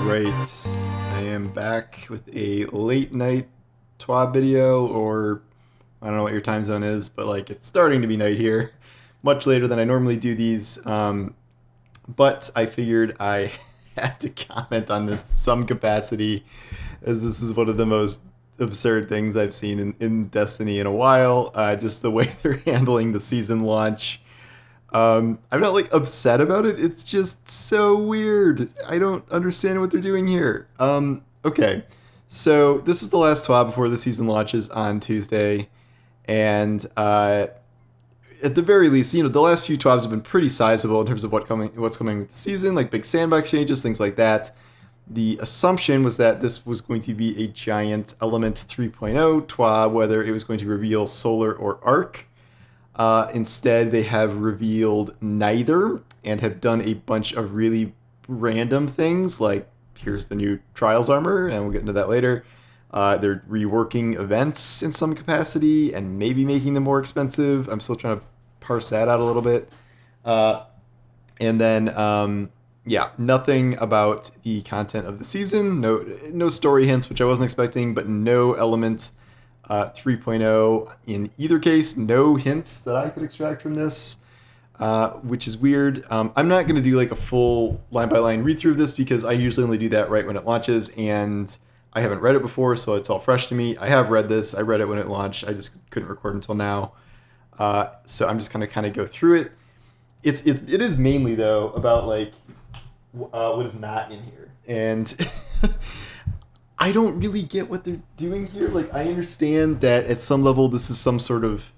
right, I am back with a late night TWAB video, or I don't know what your time zone is, but like it's starting to be night here, much later than I normally do these. But I figured I had to comment on this to some capacity, as this is one of the most absurd things I've seen in Destiny in a while. Just the way they're handling the season launch. I'm not like upset about it. It's just so weird. I don't understand what they're doing here. Okay. So this is the last TWAB before the season launches on Tuesday, and at the very least, the last few TWABs have been pretty sizable in terms of what's coming with the season, like big sandbox changes, things like that. The assumption was that this was going to be a giant Element 3.0 TWAB, whether it was going to reveal Solar or Arc. Instead, they have revealed neither and have done a bunch of really random things, like here's the new Trials armor, and we'll get into that later. They're reworking events in some capacity and maybe making them more expensive. I'm still trying to parse that out a little bit. And then, nothing about the content of the season. No story hints, which I wasn't expecting, but no Element 3.0 in either case. No hints that I could extract from this, which is weird. I'm not going to do like a full line-by-line read-through of this because I usually only do that right when it launches, and I haven't read it before, so it's all fresh to me. I have read this. I read it when it launched. I just couldn't record until now. So I'm just going to kind of go through it. It is mainly, though, about like what is not in here. And I don't really get what they're doing here. Like, I understand that at some level this is some sort of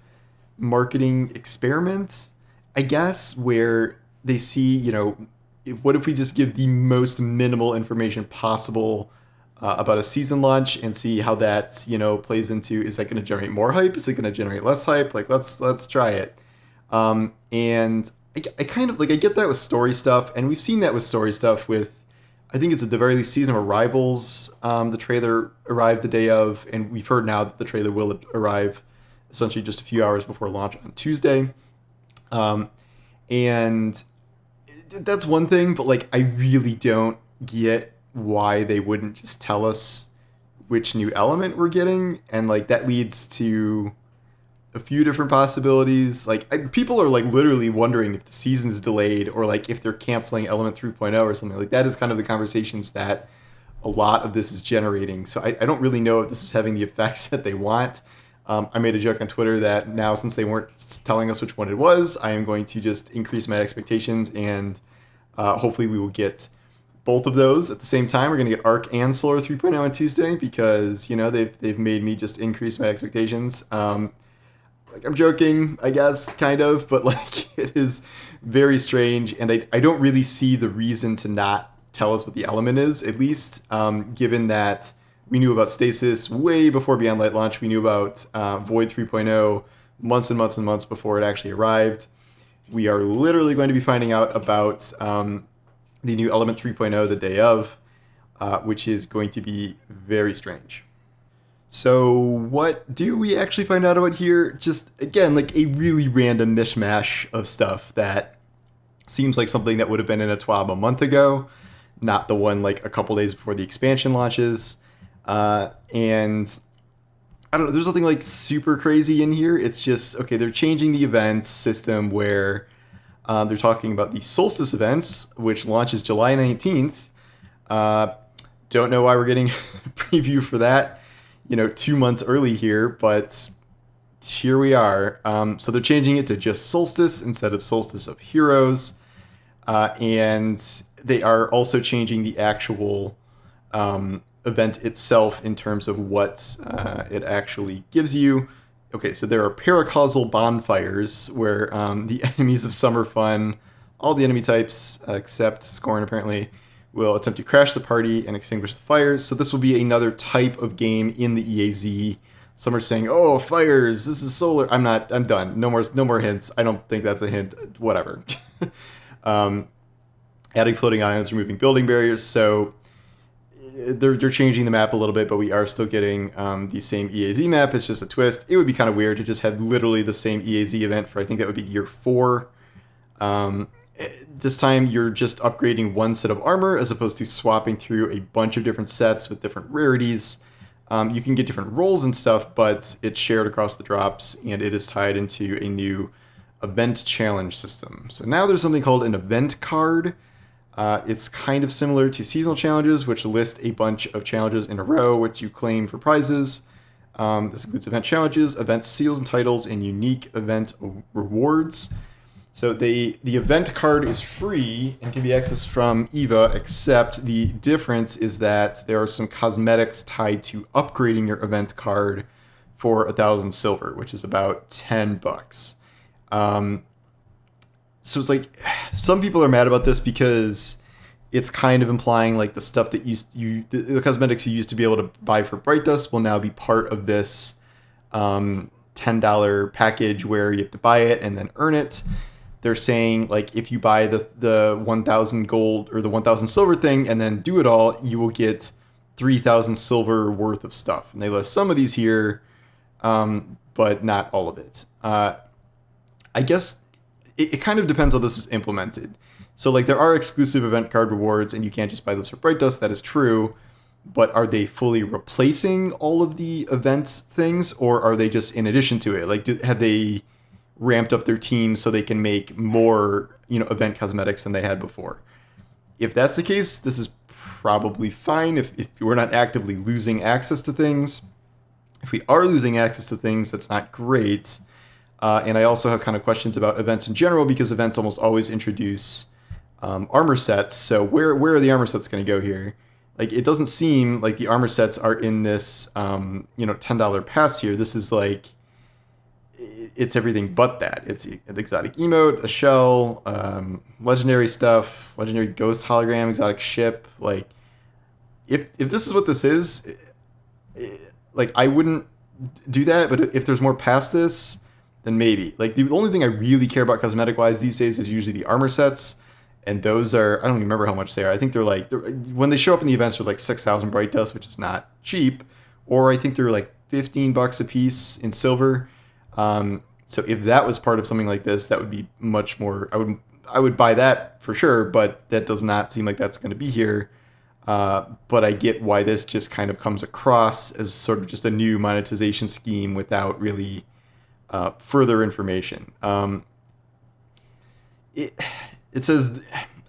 marketing experiment, I guess, where they see, what if we just give the most minimal information possible about a season launch and see how that, plays into, is that going to generate more hype? Is it going to generate less hype? Like, let's try it. And I kind of, like, I get that with story stuff, and we've seen that with story stuff with, I think it's at the very least Season of Arrivals. The trailer arrived the day of, and we've heard now that the trailer will arrive essentially just a few hours before launch on Tuesday. And that's one thing, but like, I really don't get why they wouldn't just tell us which new element we're getting, and like that leads to a few different possibilities. Like, people are like literally wondering if the season's delayed or like if they're canceling Element 3.0 or something. Like, that is kind of the conversations that a lot of this is generating. So I don't really know if this is having the effects that they want. I made a joke on Twitter that now, since they weren't telling us which one it was, I am going to just increase my expectations, and hopefully we will get both of those at the same time. We're going to get Arc and Solar 3.0 on Tuesday because, they've made me just increase my expectations. Like, I'm joking, I guess, kind of, but like, it is very strange, and I don't really see the reason to not tell us what the element is, at least, given that we knew about Stasis way before Beyond Light launch. We knew about Void 3.0 months and months and months before it actually arrived. We are literally going to be finding out about the new Element 3.0 the day of, which is going to be very strange. So what do we actually find out about here? Just, again, like a really random mishmash of stuff that seems like something that would have been in a TWAB a month ago, not the one like a couple days before the expansion launches. And I don't know, there's nothing like super crazy in here. It's just, okay, they're changing the event system where they're talking about the Solstice events, which launches July 19th. Don't know why we're getting a preview for that, 2 months early here, but here we are. So they're changing it to just Solstice instead of Solstice of Heroes. And they are also changing the actual event itself in terms of what it actually gives you. Okay, so there are paracausal bonfires where the enemies of Summer Fun, all the enemy types except Scorn apparently, will attempt to crash the party and extinguish the fires. So this will be another type of game in the EAZ. Some are saying, "Oh, fires! This is solar." I'm done. No more hints. I don't think that's a hint. Whatever. Adding floating islands, removing building barriers. So they're changing the map a little bit, but we are still getting the same EAZ map. It's just a twist. It would be kind of weird to just have literally the same EAZ event for, I think that would be year 4. this time you're just upgrading one set of armor as opposed to swapping through a bunch of different sets with different rarities. You can get different rolls and stuff, but it's shared across the drops, and it is tied into a new event challenge system. So now there's something called an event card. It's kind of similar to seasonal challenges, which list a bunch of challenges in a row, which you claim for prizes. This includes event challenges, event seals and titles, and unique event rewards. So the event card is free and can be accessed from EVA, except the difference is that there are some cosmetics tied to upgrading your event card for 1,000 silver, which is about $10. So it's like some people are mad about this because it's kind of implying like the stuff that the cosmetics you used to be able to buy for Bright Dust will now be part of this $10 package where you have to buy it and then earn it. They're saying like if you buy the 1,000 gold or the 1,000 silver thing and then do it all, you will get 3,000 silver worth of stuff. And they list some of these here, but not all of it. I guess it kind of depends how this is implemented. So like there are exclusive event card rewards and you can't just buy those for Bright Dust. That is true. But are they fully replacing all of the event things, or are they just in addition to it? Like have they ramped up their team so they can make more, event cosmetics than they had before? If that's the case, this is probably fine if we're not actively losing access to things. If we are losing access to things, that's not great. And I also have kind of questions about events in general, because events almost always introduce armor sets. So where are the armor sets going to go here? Like, it doesn't seem like the armor sets are in this, $10 pass here. This is like, it's everything but that. It's an exotic emote, a shell, legendary stuff, legendary ghost hologram, exotic ship. Like, if this is what this is, like, I wouldn't do that. But if there's more past this, then maybe. Like, the only thing I really care about cosmetic-wise these days is usually the armor sets. And those are, I don't even remember how much they are. I think they're when they show up in the events, they're like 6,000 Bright Dust, which is not cheap. Or I think they're like $15 a piece in silver. So if that was part of something like this, that would be much more, I would buy that for sure, but that does not seem like that's going to be here. But I get why this just kind of comes across as sort of just a new monetization scheme without really further information. It says,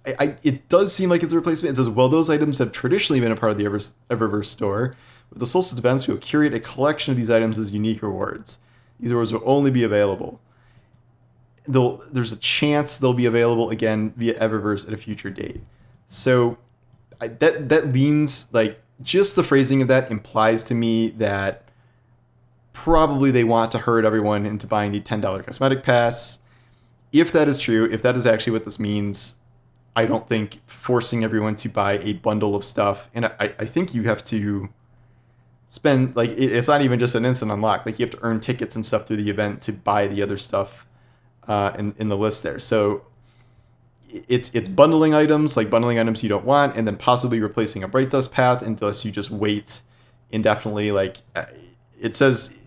it does seem like it's a replacement. It says, well, those items have traditionally been a part of the Eververse store. With the Solstice events, we will curate a collection of these items as unique rewards. These rewards will only be available. There's a chance they'll be available again via Eververse at a future date. So that leans, like, just the phrasing of that implies to me that probably they want to herd everyone into buying the $10 cosmetic pass. If that is true, if that is actually what this means, I don't think forcing everyone to buy a bundle of stuff, and I think you have to spend, like, it's not even just an instant unlock. Like, you have to earn tickets and stuff through the event to buy the other stuff in the list there. So it's bundling items, like bundling items you don't want, and then possibly replacing a Bright Dust path unless you just wait indefinitely. Like, it says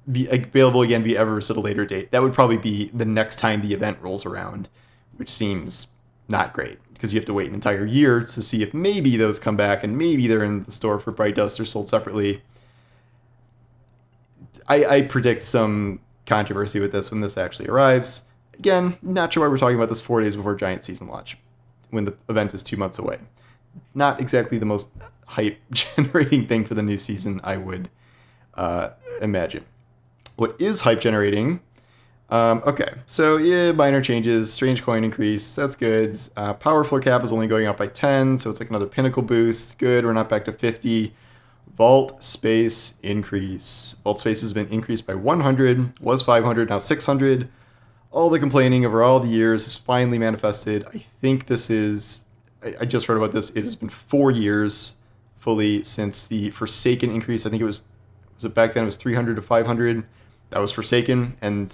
be available again via Eververse at a later date. That would probably be the next time the event rolls around, which seems not great because you have to wait an entire year to see if maybe those come back and maybe they're in the store for Bright Dust or sold separately. I predict some controversy with this when this actually arrives. Again, not sure why we're talking about this 4 days before Giant season launch, when the event is 2 months away. Not exactly the most hype-generating thing for the new season, I would imagine. What is hype-generating? Okay, so yeah, minor changes, strange coin increase, that's good. Power floor cap is only going up by 10, so it's like another pinnacle boost. Good, we're not back to 50. Vault space increase. Vault space has been increased by 100, was 500, now 600. All the complaining over all the years is finally manifested. I think this is, I just heard about this, it has been 4 years fully since the Forsaken increase. I think was it back then it was 300 to 500. That was Forsaken, and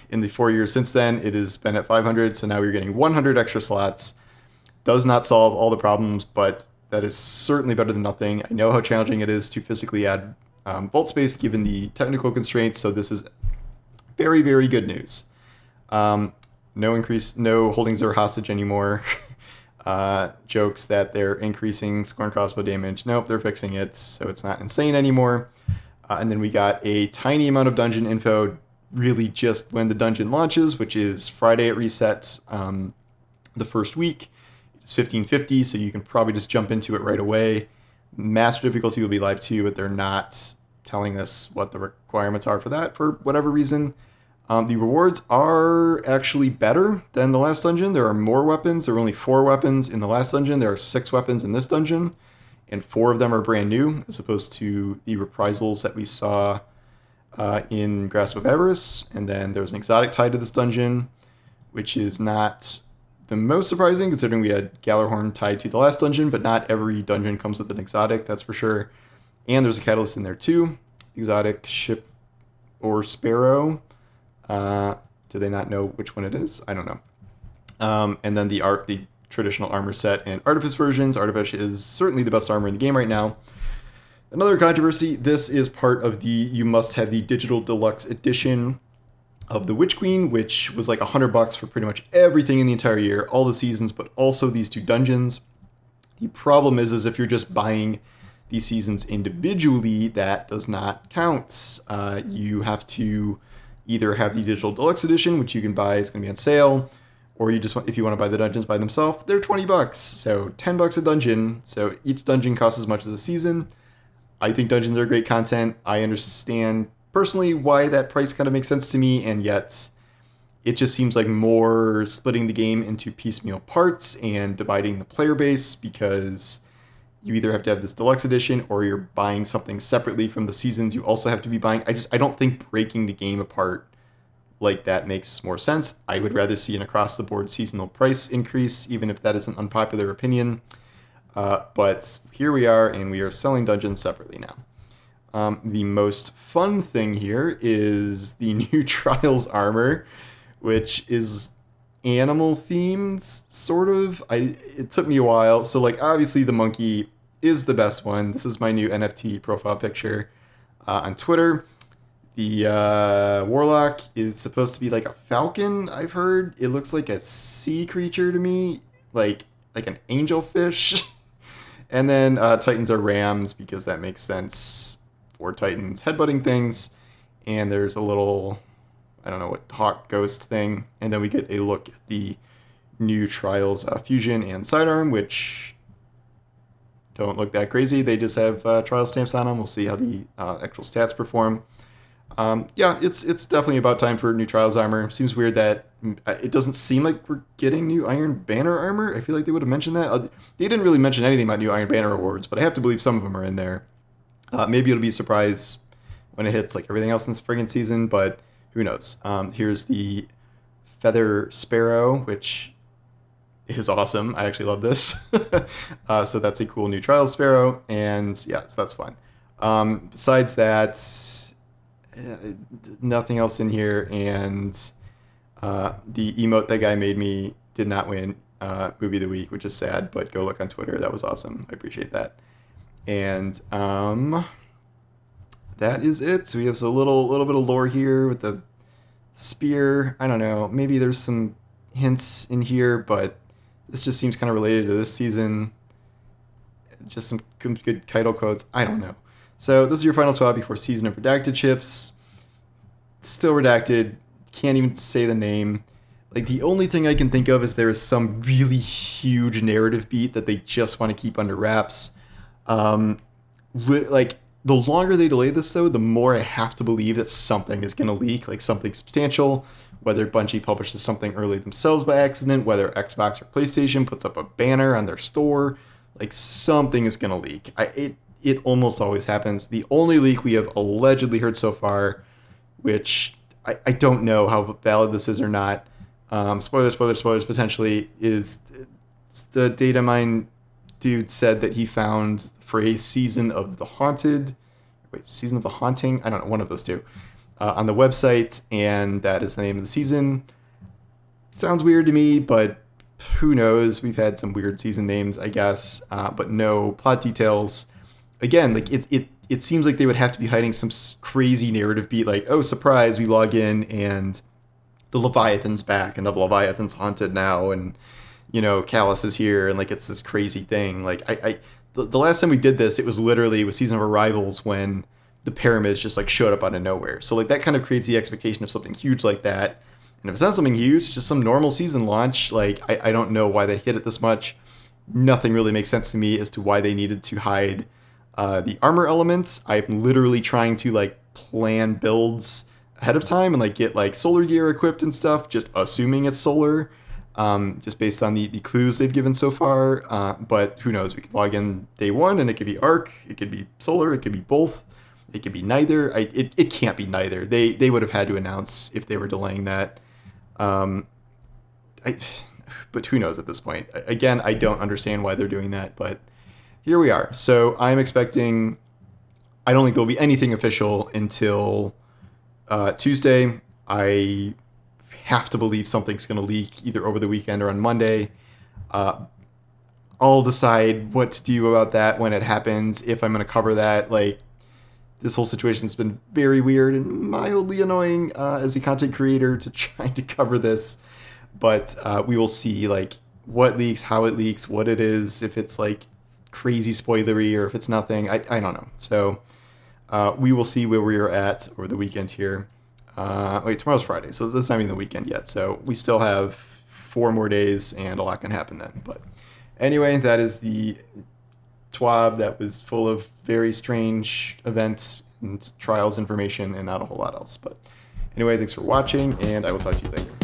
in the 4 years since then, it has been at 500, so now you're getting 100 extra slots. Does not solve all the problems, but that is certainly better than nothing. I know how challenging it is to physically add vault space given the technical constraints, so this is very, very good news. no increase, no holdings are hostage anymore. Jokes that they're increasing scorn crossbow damage. Nope, they're fixing it, so it's not insane anymore. And then we got a tiny amount of dungeon info, really just when the dungeon launches, which is Friday at reset, the first week. It's 1550, so you can probably just jump into it right away. Master difficulty will be live too, but they're not telling us what the requirements are for that for whatever reason. The rewards are actually better than the last dungeon. There are more weapons. There are only 4 weapons in the last dungeon. There are 6 weapons in this dungeon, and 4 of them are brand new, as opposed to the reprisals that we saw in Grasp of Avarice. And then there's an exotic tied to this dungeon, which is not the most surprising, considering we had Gallarhorn tied to the last dungeon, but not every dungeon comes with an exotic, that's for sure. And there's a catalyst in there too. Exotic ship or sparrow. Do they not know which one it is? I don't know. And then the traditional armor set and Artifice versions. Artifice is certainly the best armor in the game right now. Another controversy, this is part of the you must have the digital deluxe edition of the Witch Queen, which was like $100 for pretty much everything in the entire year, all the seasons, but also these 2 dungeons. The problem is if you're just buying these seasons individually, that does not count. You have to either have the digital deluxe edition, which you can buy, it's going to be on sale, or you just want, if you want to buy the dungeons by themselves, they're $20. So $10 a dungeon. So each dungeon costs as much as a season. I think dungeons are great content. I understand personally why that price kind of makes sense to me, and yet it just seems like more splitting the game into piecemeal parts and dividing the player base, because you either have to have this deluxe edition or you're buying something separately from the seasons you also have to be buying. I don't think breaking the game apart like that makes more sense. I would rather see an across-the-board seasonal price increase, even if that is an unpopular opinion. But here we are, and we are selling dungeons separately now. The most fun thing here is the new Trials armor, which is animal themed, sort of. It took me a while. So, like, obviously the monkey is the best one. This is my new NFT profile picture on Twitter. The warlock is supposed to be like a falcon, I've heard. It looks like a sea creature to me, like an angelfish. And then Titans are rams, because that makes sense for Titans headbutting things. And there's a little, I don't know what, hawk ghost thing. And then we get a look at the new Trials fusion and sidearm, which don't look that crazy. They just have trial stamps on them. We'll see how the actual stats perform. Yeah, it's definitely about time for new Trials armor. Seems weird that it doesn't seem like we're getting new Iron Banner armor. I feel like they would have mentioned that. They didn't really mention anything about new Iron Banner awards, but I have to believe some of them are in there. Maybe it'll be a surprise when it hits like everything else in this friggin' season, but who knows. Here's the Feather Sparrow, which is awesome. I actually love this. So that's a cool new Trials Sparrow, and yeah, so that's fun. Besides that, nothing else in here, and the emote that guy made me did not win Movie of the Week, which is sad, but go look on Twitter. That was awesome. I appreciate that. And that is it. So we have a little bit of lore here with the spear. I don't know. Maybe there's some hints in here, but this just seems kind of related to this season. Just some good Kaido quotes. I don't know. So this is your final TWAB before Season of Redacted shifts. Still redacted. Can't even say the name. Like, the only thing I can think of is there is some really huge narrative beat that they just want to keep under wraps. Like, the longer they delay this, though, the more I have to believe that something is going to leak, like something substantial. Whether Bungie publishes something early themselves by accident, whether Xbox or PlayStation puts up a banner on their store, like, something is going to leak. It almost always happens. The only leak we have allegedly heard so far, which I don't know how valid this is or not, spoilers potentially, is the data mine dude said that he found the phrase Season of the Haunting, I don't know, one of those two, on the website, and that is the name of the season. Sounds weird to me, but who knows? We've had some weird season names, I guess, but no plot details. Again, like it seems like they would have to be hiding some crazy narrative beat, like, oh, surprise, we log in and the Leviathan's back and the Leviathan's haunted now, and Callus is here, and like it's this crazy thing. Like the last time we did this, it was literally with Season of Arrivals when the pyramids just like showed up out of nowhere. So like that kind of creates the expectation of something huge like that. And if it's not something huge, just some normal season launch, like I don't know why they hit it this much. Nothing really makes sense to me as to why they needed to hide the armor elements. I'm literally trying to like plan builds ahead of time and like get like solar gear equipped and stuff, just assuming it's solar, just based on the clues they've given so far. But who knows? We could log in day one and it could be arc, it could be solar, it could be both, it could be neither. It can't be neither. They would have had to announce if they were delaying that. But who knows at this point? Again, I don't understand why they're doing that, but here we are. So I'm expecting, I don't think there'll be anything official until Tuesday. I have to believe something's going to leak either over the weekend or on Monday. I'll decide what to do about that when it happens, if I'm going to cover that. Like, this whole situation's been very weird and mildly annoying as a content creator to try to cover this. But we will see like what leaks, how it leaks, what it is, if it's like crazy spoilery or if it's nothing. I don't know. So we will see where we are at over the weekend here. Wait, tomorrow's Friday, so that's not even the weekend yet. So we still have 4 more days and a lot can happen then. But anyway, that is the TWAB that was full of very strange events and trials information and not a whole lot else. But anyway, thanks for watching, and I will talk to you later.